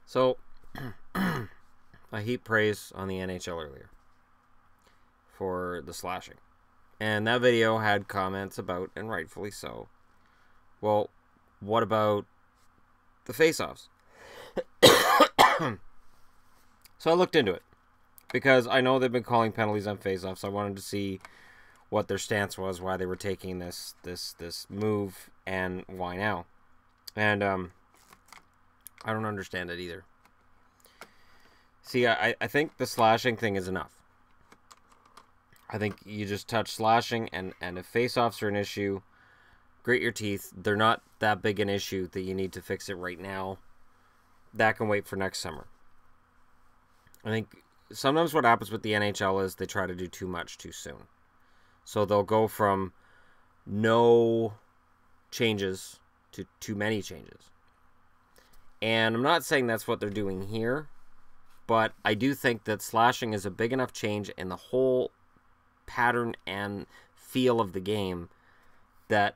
So, I heaped praise on the NHL earlier for the slashing. And that video had comments about, and rightfully so, well, what about the face-offs? So I looked into it, because I know they've been calling penalties on face-offs. I wanted to see what their stance was, why they were taking this move, and why now. And I don't understand it either. See, I think the slashing thing is enough. I think you just touch slashing, and if face-offs are an issue, grit your teeth. They're not that big an issue that you need to fix it right now. That can wait for next summer. I think sometimes what happens with the NHL is they try to do too much too soon. So they'll go from no changes to too many changes. And I'm not saying that's what they're doing here, but I do think that slashing is a big enough change in the whole pattern and feel of the game that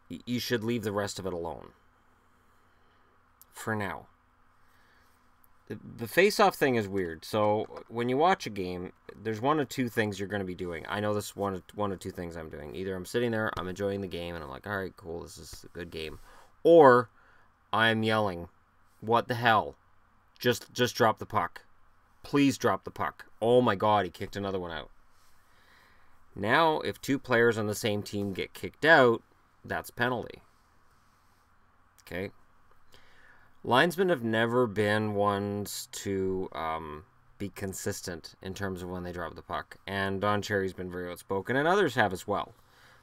you should leave the rest of it alone. For now. The face-off thing is weird. So when you watch a game, there's one of two things you're going to be doing. I know this is one of two things I'm doing. Either I'm sitting there, I'm enjoying the game, and I'm like, all right, cool, this is a good game. Or I'm yelling, what the hell? Just drop the puck. Please drop the puck. Oh my God, he kicked another one out. Now, if two players on the same team get kicked out, that's penalty. Okay? Linesmen have never been ones to be consistent in terms of when they drop the puck. And Don Cherry's been very outspoken, and others have as well.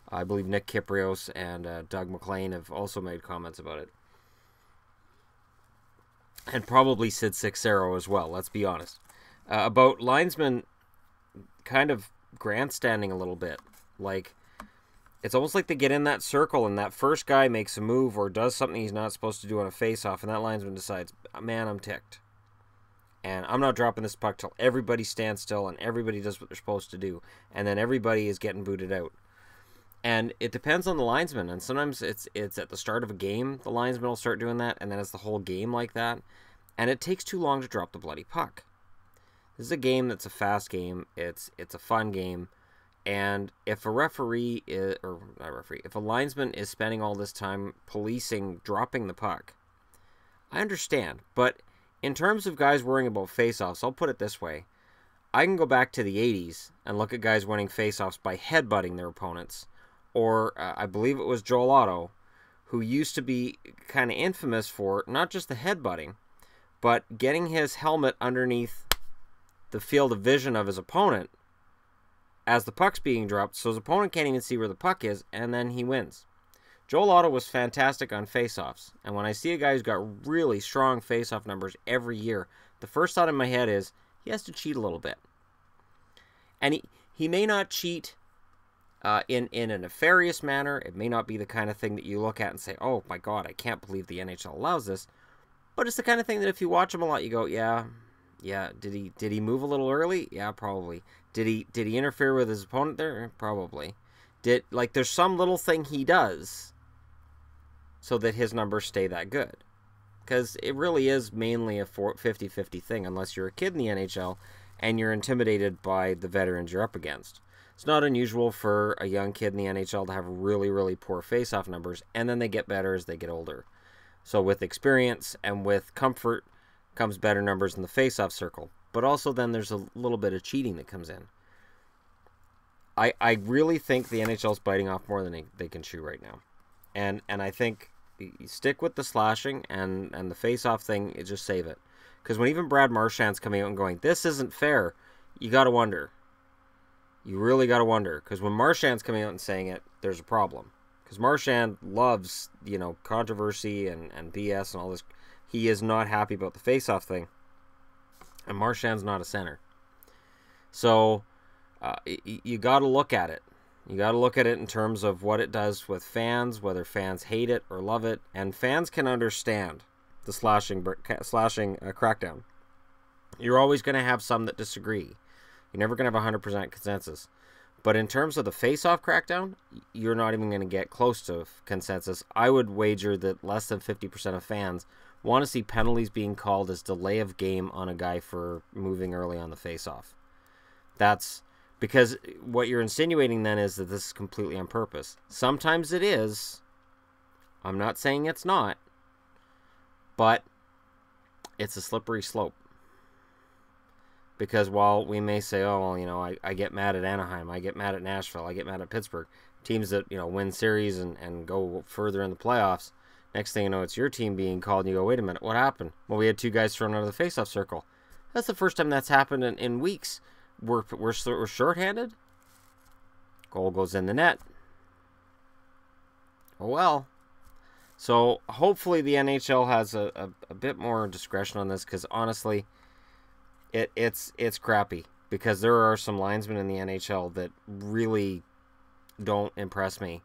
I believe Nick Kiprios and Doug McLean have also made comments about it. And probably Sid Sixero as well, let's be honest. About linesmen kind of grandstanding a little bit. Like, it's almost like they get in that circle and that first guy makes a move or does something he's not supposed to do on a face-off, and that linesman decides, man, I'm ticked. And I'm not dropping this puck till everybody stands still and everybody does what they're supposed to do. And then everybody is getting booted out. And it depends on the linesman. And sometimes it's at the start of a game, the linesman will start doing that, and then it's the whole game like that. And it takes too long to drop the bloody puck. This is a game that's a fast game. It's a fun game. And if a referee is, or not a referee, if a linesman is spending all this time policing dropping the puck, I understand. But in terms of guys worrying about face-offs, I'll put it this way. I can go back to the 80s and look at guys winning face-offs by headbutting their opponents. Or I believe it was Joel Otto, who used to be kind of infamous for not just the headbutting, but getting his helmet underneath the field of vision of his opponent as the puck's being dropped, so his opponent can't even see where the puck is, and then he wins. Joel Otto was fantastic on face-offs, and when I see a guy who's got really strong face-off numbers every year, the first thought in my head is, he has to cheat a little bit. And he may not cheat in a nefarious manner. It may not be the kind of thing that you look at and say, oh my God, I can't believe the NHL allows this. But it's the kind of thing that if you watch him a lot, you go, yeah, did he move a little early? Yeah, probably. Did he interfere with his opponent there? Probably. There's some little thing he does so that his numbers stay that good. Because it really is mainly a 50-50 thing, unless you're a kid in the NHL and you're intimidated by the veterans you're up against. It's not unusual for a young kid in the NHL to have really, really poor face-off numbers, and then they get better as they get older. So with experience and with comfort comes better numbers in the face-off circle. But also then there's a little bit of cheating that comes in. I really think the NHL's biting off more than they can chew right now. And I think you stick with the slashing and the face-off thing, just save it. Because when even Brad Marchand's coming out and going, this isn't fair, you got to wonder. You really got to wonder. Because when Marchand's coming out and saying it, there's a problem. Because Marchand loves, controversy and BS and all this. He is not happy about the face-off thing. And Marchand's not a center. So, you got to look at it. You got to look at it in terms of what it does with fans, whether fans hate it or love it. And fans can understand the slashing crackdown. You're always going to have some that disagree. You're never going to have 100% consensus. But in terms of the face-off crackdown, you're not even going to get close to consensus. I would wager that less than 50% of fans want to see penalties being called as delay of game on a guy for moving early on the faceoff. That's because what you're insinuating then is that this is completely on purpose. Sometimes it is. I'm not saying it's not. But it's a slippery slope. Because while we may say, oh, well, you know, I get mad at Anaheim, I get mad at Nashville, I get mad at Pittsburgh, teams that, you know, win series and go further in the playoffs, next thing you know, it's your team being called, and you go, wait a minute, what happened? Well, we had 2 guys thrown out of the faceoff circle. That's the first time that's happened in weeks. We're shorthanded. Goal goes in the net. Oh, well. So, hopefully the NHL has a bit more discretion on this, because honestly, it's crappy, because there are some linesmen in the NHL that really don't impress me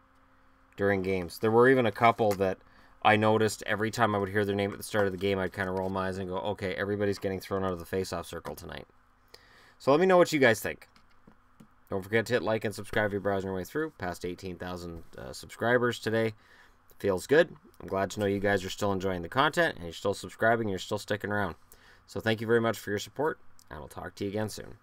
during games. There were even a couple that I noticed every time I would hear their name at the start of the game, I'd kind of roll my eyes and go, okay, everybody's getting thrown out of the faceoff circle tonight. So let me know what you guys think. Don't forget to hit like and subscribe if you're browsing your way through. Past 18,000 subscribers today. Feels good. I'm glad to know you guys are still enjoying the content, and you're still subscribing, and you're still sticking around. So thank you very much for your support, and I'll talk to you again soon.